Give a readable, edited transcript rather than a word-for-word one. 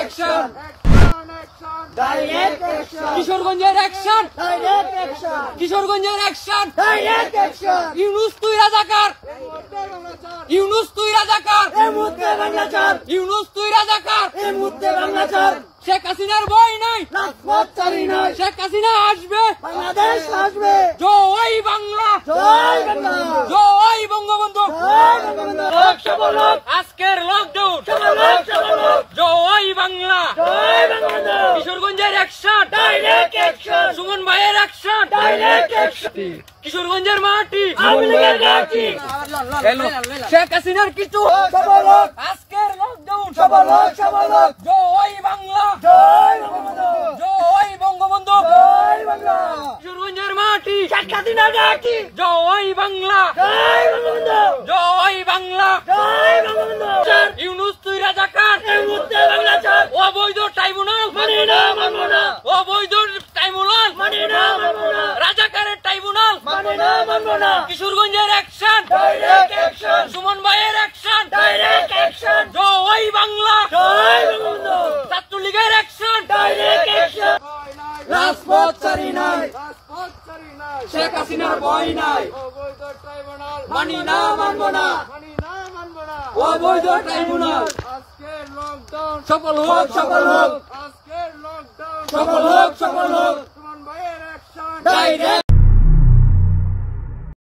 action direct action কিশোরগঞ্জের action direct action কিশোরগঞ্জের action direct action Yunus তুই রাজাকার ইউনূস তুই রাজাকার এই মুহূর্তে বাংলাচার ইউনূস তুই রাজাকার এই মুহূর্তে বাংলাচার শেখ হাসিনার ভয় নাই রাজপথ চারি নয় শেখ হাসিনা আসবে বাংলাদেশ আসবে জয় বাংলা জয় বাংলা জয় বঙ্গবন্ধু জয় বঙ্গবন্ধু সফল হোক আজকের লকডাউন সফল হোক সফল হোক জয় বাংলা জয় বঙ্গবন্ধু কিশোরগঞ্জের অ্যাকশন ডাইরেক্ট অ্যাকশন সুমন ভাইয়ের অ্যাকশন ডাইরেক্ট অ্যাকশন কিশোরগঞ্জের মাটি আওয়ামী লীগের ঘাঁটি শেখ হাসিনার কিছু সফল হোক আজকের লকডাউন সফল হোক সফল হোক জয় বাংলা জয় বঙ্গবন্ধু জয় বঙ্গবন্ধু জয় বাংলা কিশোরগঞ্জের মাটি শেখ হাসিনার ঘাঁটি জয় বাংলা জয় বঙ্গবন্ধু জয় বাংলা জয় বঙ্গবন্ধু ইউনূস তুই রাজাকার এই মুহূর্তে বাংলাচার অবৈধ ট্রাইব্যুনাল মানি না মানব না অবৈধ ট্রাইব্যুনাল মানি না মানব না রাজাকারের ট্রাইব্যুনাল মানি না মানব না কিশোরগঞ্জের অ্যাকশন ডাইরেক্ট অ্যাকশন সুমন ভাইয়ের অ্যাকশন ডাইরেক্ট অ্যাকশন জয় বাংলা জয় বঙ্গবন্ধু ছাত্রলীগের অ্যাকশন ডাইরেক্ট অ্যাকশন রাজপথ চারি নয় শেখ হাসিনার ভয় নাই মানি না মানব না অবৈধ ট্রাইব্যুনাল সফল হোক সফল হোক সফল হোক সফল হোক ডাইরেক্ট